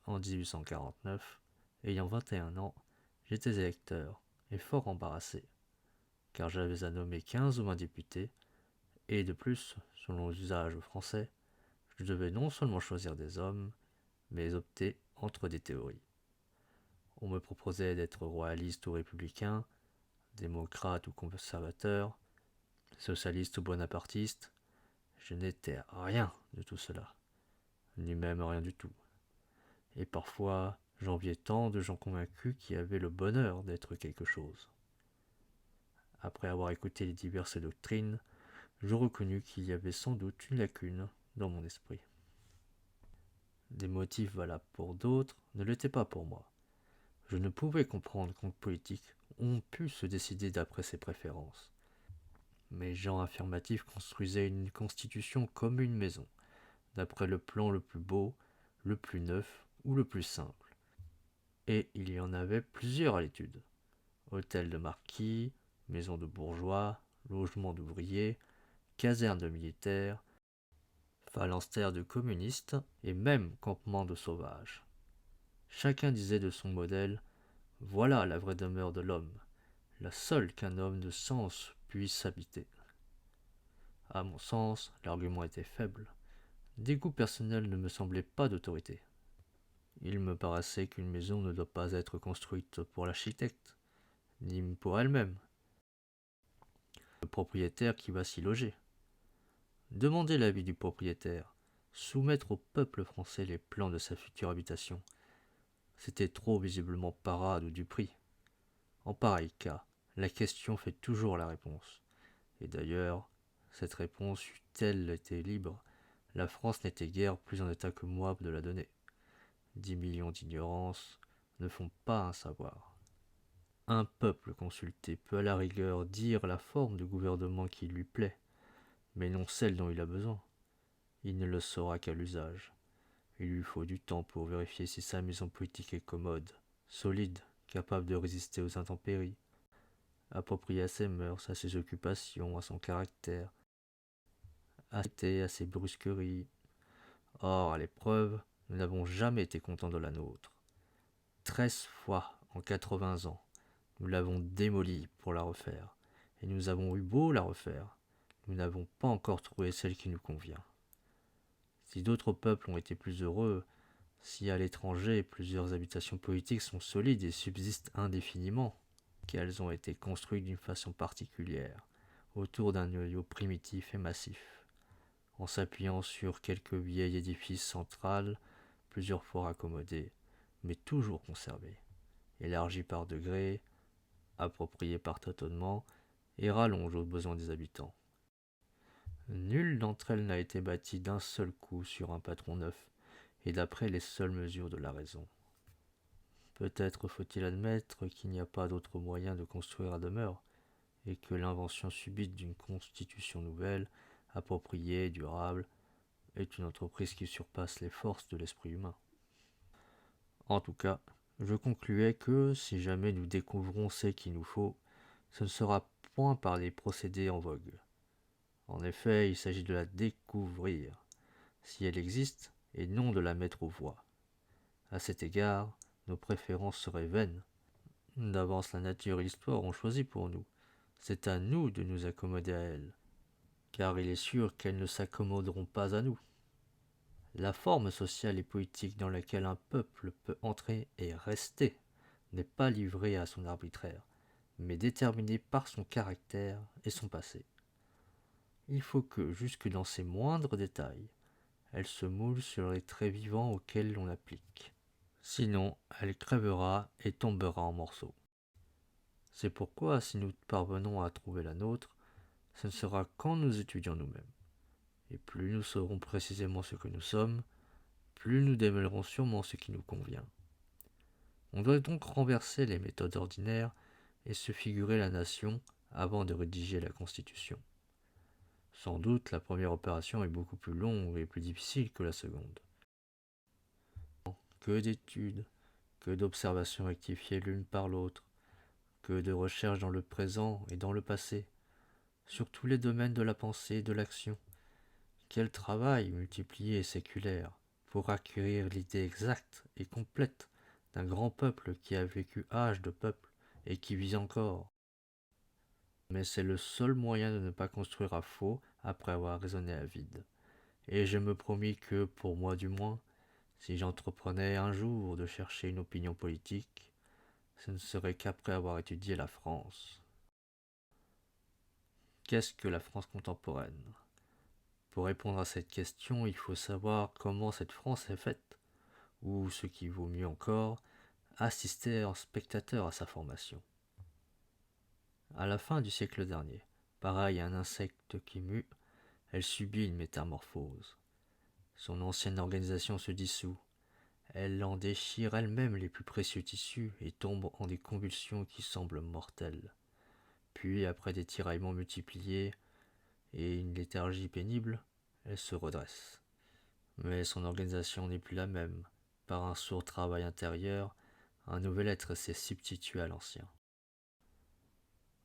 en 1849, ayant 21 ans, j'étais électeur et fort embarrassé, car j'avais à nommer 15 ou 20 députés, et de plus, selon l'usage français, je devais non seulement choisir des hommes, mais opter entre des théories. On me proposait d'être royaliste ou républicain, démocrate ou conservateur, socialiste ou bonapartiste. Je n'étais rien de tout cela, ni même rien du tout. Et parfois, j'enviais tant de gens convaincus qui avaient le bonheur d'être quelque chose. Après avoir écouté les diverses doctrines, je reconnus qu'il y avait sans doute une lacune dans mon esprit. Des motifs valables pour d'autres ne l'étaient pas pour moi. Je ne pouvais comprendre qu'en politique, on pût se décider d'après ses préférences. Mes gens affirmatifs construisaient une constitution comme une maison, d'après le plan le plus beau, le plus neuf ou le plus simple. Et il y en avait plusieurs à l'étude. Hôtel de marquis, maison de bourgeois, logement d'ouvriers, caserne de militaires, phalanstère de communistes et même campement de sauvages. Chacun disait de son modèle « Voilà la vraie demeure de l'homme, la seule qu'un homme de sens puisse habiter. » À mon sens, l'argument était faible. Des goûts personnels ne me semblaient pas d'autorité. Il me paraissait qu'une maison ne doit pas être construite pour l'architecte, ni pour elle-même. Le propriétaire qui va s'y loger. Demander l'avis du propriétaire, soumettre au peuple français les plans de sa future habitation, c'était trop visiblement parade ou du prix. En pareil cas, la question fait toujours la réponse. Et d'ailleurs, cette réponse eût-elle été libre, la France n'était guère plus en état que moi de la donner. 10 millions d'ignorances ne font pas un savoir. Un peuple consulté peut à la rigueur dire la forme de gouvernement qui lui plaît, mais non celle dont il a besoin. Il ne le saura qu'à l'usage. Il lui faut du temps pour vérifier si sa maison politique est commode, solide, capable de résister aux intempéries, appropriée à ses mœurs, à ses occupations, à son caractère, à ses brusqueries. Or, à l'épreuve, nous n'avons jamais été contents de la nôtre. 13 fois en 80 ans, nous l'avons démolie pour la refaire, et nous avons eu beau la refaire, nous n'avons pas encore trouvé celle qui nous convient. Si d'autres peuples ont été plus heureux, si à l'étranger plusieurs habitations politiques sont solides et subsistent indéfiniment, qu'elles ont été construites d'une façon particulière, autour d'un noyau primitif et massif, en s'appuyant sur quelque vieil édifice central, plusieurs fois raccommodé, mais toujours conservé, élargi par degrés, approprié par tâtonnement, et rallonge aux besoins des habitants. Nulle d'entre elles n'a été bâtie d'un seul coup sur un patron neuf, et d'après les seules mesures de la raison. Peut-être faut-il admettre qu'il n'y a pas d'autre moyen de construire à demeure, et que l'invention subite d'une constitution nouvelle, appropriée, durable, est une entreprise qui surpasse les forces de l'esprit humain. En tout cas, je concluais que, si jamais nous découvrons ce qu'il nous faut, ce ne sera point par les procédés en vogue. En effet, il s'agit de la découvrir, si elle existe, et non de la mettre aux voix. À cet égard, nos préférences seraient vaines. D'avance, la nature et l'histoire ont choisi pour nous. C'est à nous de nous accommoder à elles, car il est sûr qu'elles ne s'accommoderont pas à nous. La forme sociale et politique dans laquelle un peuple peut entrer et rester n'est pas livrée à son arbitraire, mais déterminée par son caractère et son passé. Il faut que, jusque dans ses moindres détails, elle se moule sur les traits vivants auxquels l'on l'applique. Sinon, elle crèvera et tombera en morceaux. C'est pourquoi, si nous parvenons à trouver la nôtre, ce ne sera qu'en nous étudiant nous-mêmes. Et plus nous saurons précisément ce que nous sommes, plus nous démêlerons sûrement ce qui nous convient. On doit donc renverser les méthodes ordinaires et se figurer la nation avant de rédiger la Constitution. Sans doute, la première opération est beaucoup plus longue et plus difficile que la seconde. Que d'études, que d'observations rectifiées l'une par l'autre, que de recherches dans le présent et dans le passé, sur tous les domaines de la pensée et de l'action. Quel travail multiplié et séculaire pour acquérir l'idée exacte et complète d'un grand peuple qui a vécu âge de peuple et qui vit encore. Mais c'est le seul moyen de ne pas construire à faux après avoir raisonné à vide. Et je me promis que, pour moi du moins, si j'entreprenais un jour de chercher une opinion politique, ce ne serait qu'après avoir étudié la France. Qu'est-ce que la France contemporaine? Pour répondre à cette question, il faut savoir comment cette France est faite, ou, ce qui vaut mieux encore, assister en spectateur à sa formation. À la fin du siècle dernier, pareil à un insecte qui mue, elle subit une métamorphose. Son ancienne organisation se dissout, elle en déchire elle-même les plus précieux tissus et tombe en des convulsions qui semblent mortelles. Puis, après des tiraillements multipliés et une léthargie pénible, elle se redresse. Mais son organisation n'est plus la même. Par un sourd travail intérieur, un nouvel être s'est substitué à l'ancien.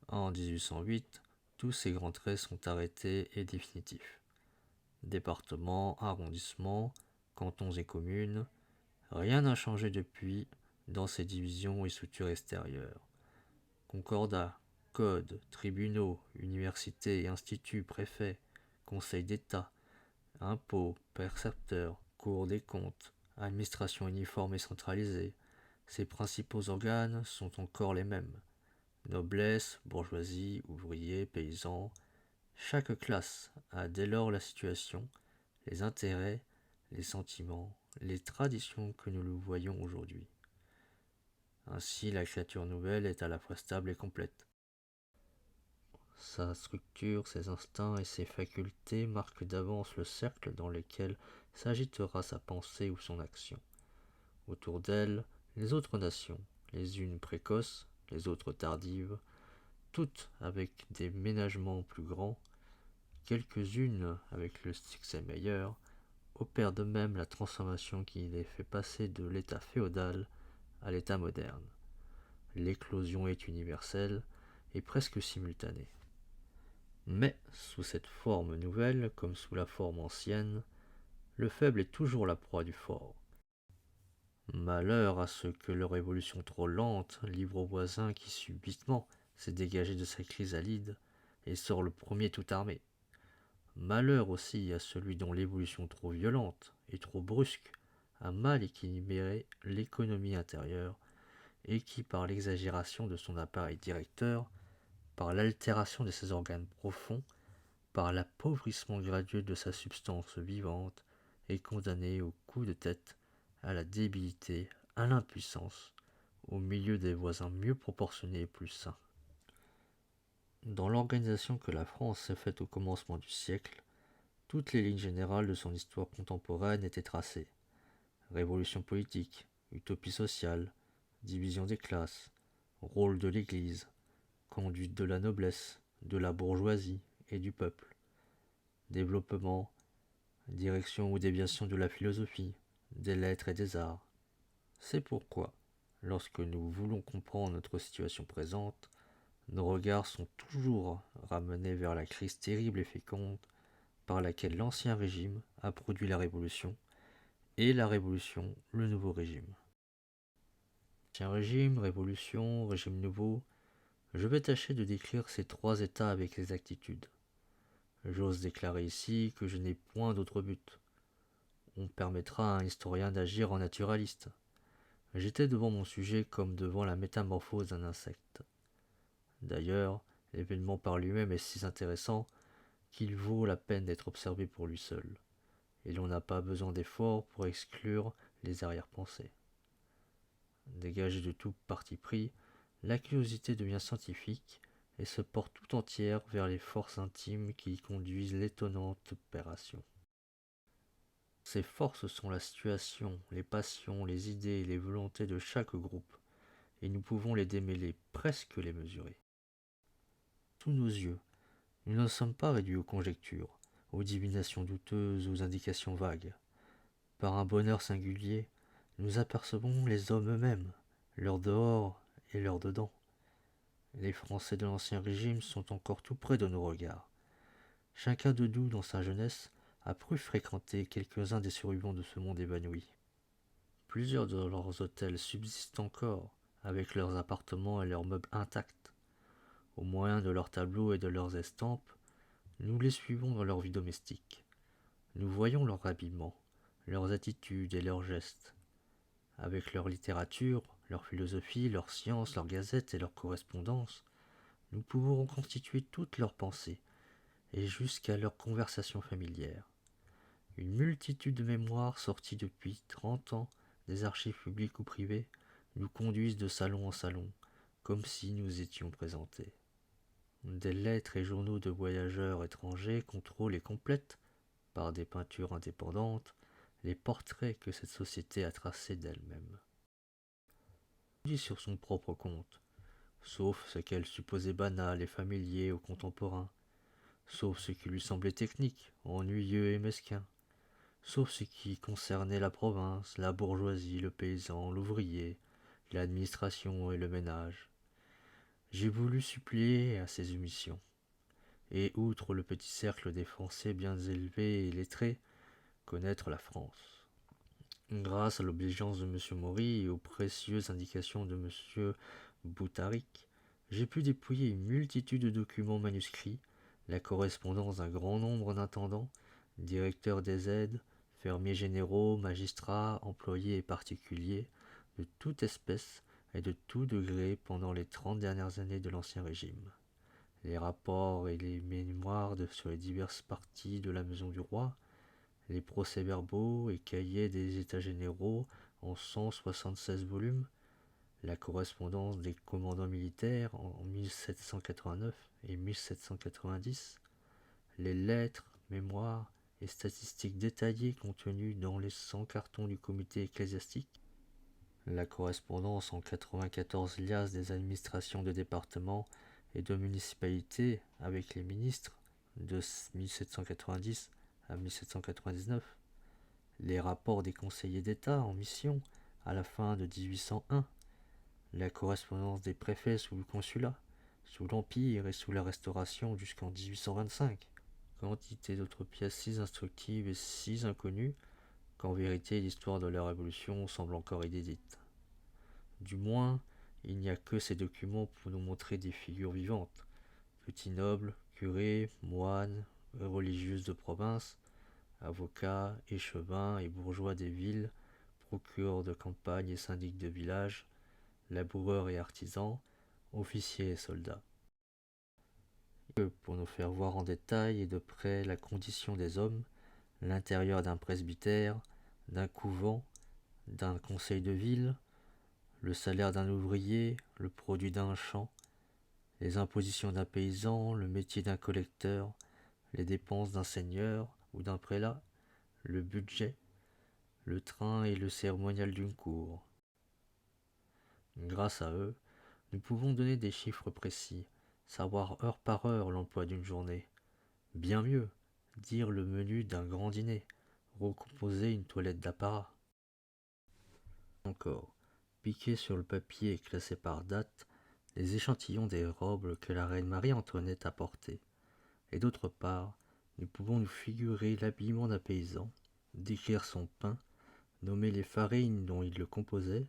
En 1808, tous ces grands traits sont arrêtés et définitifs. Départements, arrondissements, cantons et communes, rien n'a changé depuis dans ces divisions et structures extérieures. Concordats, codes, tribunaux, universités et instituts, préfets, conseils d'État, impôts, percepteurs, cour des comptes, administration uniforme et centralisée, ces principaux organes sont encore les mêmes. Noblesse, bourgeoisie, ouvriers, paysans, chaque classe a dès lors la situation, les intérêts, les sentiments, les traditions que nous le voyons aujourd'hui. Ainsi, la créature nouvelle est à la fois stable et complète. Sa structure, ses instincts et ses facultés marquent d'avance le cercle dans lequel s'agitera sa pensée ou son action. Autour d'elle, les autres nations, les unes précoces, les autres tardives, toutes avec des ménagements plus grands, quelques-unes avec le succès meilleur, opèrent de même la transformation qui les fait passer de l'état féodal à l'état moderne. L'éclosion est universelle et presque simultanée. Mais, sous cette forme nouvelle, comme sous la forme ancienne, le faible est toujours la proie du fort. Malheur à ceux que leur évolution trop lente livre au voisin qui subitement s'est dégagé de sa chrysalide et sort le premier tout armé. Malheur aussi à celui dont l'évolution trop violente et trop brusque a mal équilibré l'économie intérieure et qui, par l'exagération de son appareil directeur, par l'altération de ses organes profonds, par l'appauvrissement graduel de sa substance vivante, est condamné au coup de tête, à la débilité, à l'impuissance, au milieu des voisins mieux proportionnés et plus sains. Dans l'organisation que la France s'est faite au commencement du siècle, toutes les lignes générales de son histoire contemporaine étaient tracées. Révolution politique, utopie sociale, division des classes, rôle de l'Église, conduite de la noblesse, de la bourgeoisie et du peuple, développement, direction ou déviation de la philosophie, des lettres et des arts. C'est pourquoi, lorsque nous voulons comprendre notre situation présente, nos regards sont toujours ramenés vers la crise terrible et féconde par laquelle l'ancien régime a produit la révolution, et la révolution, le nouveau régime. Ancien régime, révolution, régime nouveau, je vais tâcher de décrire ces trois états avec exactitude. J'ose déclarer ici que je n'ai point d'autre but. On permettra à un historien d'agir en naturaliste. J'étais devant mon sujet comme devant la métamorphose d'un insecte. D'ailleurs, l'événement par lui-même est si intéressant qu'il vaut la peine d'être observé pour lui seul, et l'on n'a pas besoin d'efforts pour exclure les arrière-pensées. Dégagée de tout parti pris, la curiosité devient scientifique et se porte tout entière vers les forces intimes qui y conduisent l'étonnante opération. Ces forces sont la situation, les passions, les idées et les volontés de chaque groupe, et nous pouvons les démêler, presque les mesurer. Sous nos yeux, nous ne sommes pas réduits aux conjectures, aux divinations douteuses, aux indications vagues. Par un bonheur singulier, nous apercevons les hommes eux-mêmes, leur dehors et leur dedans. Les Français de l'Ancien Régime sont encore tout près de nos regards. Chacun de nous, dans sa jeunesse, a pu fréquenter quelques-uns des survivants de ce monde évanoui. Plusieurs de leurs hôtels subsistent encore, avec leurs appartements et leurs meubles intacts. Au moyen de leurs tableaux et de leurs estampes, nous les suivons dans leur vie domestique. Nous voyons leur habillement, leurs attitudes et leurs gestes. Avec leur littérature, leur philosophie, leurs sciences, leurs gazettes et leurs correspondances, nous pouvons reconstituer toutes leurs pensées, et jusqu'à leurs conversations familières. Une multitude de mémoires sorties depuis 30 ans des archives publiques ou privées nous conduisent de salon en salon, comme si nous étions présentés. Des lettres et journaux de voyageurs étrangers contrôlent et complètent, par des peintures indépendantes, les portraits que cette société a tracés d'elle-même. Elle dit sur son propre compte, sauf ce qu'elle supposait banal et familier aux contemporains, sauf ce qui lui semblait technique, ennuyeux et mesquin, sauf ce qui concernait la province, la bourgeoisie, le paysan, l'ouvrier, l'administration et le ménage. J'ai voulu suppléer à ces omissions, et outre le petit cercle des Français bien élevés et lettrés, connaître la France. Grâce à l'obligeance de M. Maury et aux précieuses indications de M. Boutaric, j'ai pu dépouiller une multitude de documents manuscrits, la correspondance d'un grand nombre d'intendants, directeurs des aides, fermiers généraux, magistrats, employés et particuliers, de toute espèce et de tout degré pendant les 30 dernières années de l'Ancien Régime. Les rapports et les mémoires sur les diverses parties de la maison du roi, les procès-verbaux et cahiers des États généraux en 176 volumes, la correspondance des commandants militaires en 1789 et 1790, les lettres, mémoires et statistiques détaillées contenues dans les 100 cartons du comité ecclésiastique, la correspondance en 94 liasses des administrations de départements et de municipalités avec les ministres de 1790 à 1799, les rapports des conseillers d'État en mission à la fin de 1801, la correspondance des préfets sous le consulat, sous l'Empire et sous la Restauration jusqu'en 1825, quantité d'autres pièces si instructives et si inconnues qu'en vérité l'histoire de la Révolution semble encore inédite. Du moins, il n'y a que ces documents pour nous montrer des figures vivantes, petits nobles, curés, moines, religieuses de province, avocats, échevins et bourgeois des villes, procureurs de campagne et syndics de village, laboureurs et artisans, officiers et soldats. Pour nous faire voir en détail et de près la condition des hommes, l'intérieur d'un presbytère, d'un couvent, d'un conseil de ville, le salaire d'un ouvrier, le produit d'un champ, les impositions d'un paysan, le métier d'un collecteur, les dépenses d'un seigneur ou d'un prélat, le budget, le train et le cérémonial d'une cour. Grâce à eux, nous pouvons donner des chiffres précis, savoir heure par heure l'emploi d'une journée. Bien mieux, dire le menu d'un grand dîner, recomposer une toilette d'apparat. Encore, piquer sur le papier et classer par date les échantillons des robes que la reine Marie-Antoinette a portées. Et d'autre part, nous pouvons nous figurer l'habillement d'un paysan, décrire son pain, nommer les farines dont il le composait,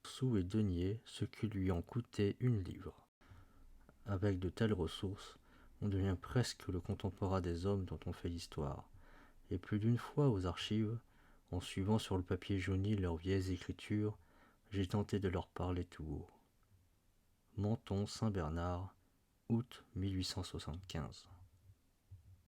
sous et deniers, ce qui lui en coûtait une livre. Avec de telles ressources, on devient presque le contemporain des hommes dont on fait l'histoire, et plus d'une fois aux archives, en suivant sur le papier jauni leurs vieilles écritures, j'ai tenté de leur parler tout haut. Menton, Saint-Bernard, août 1875.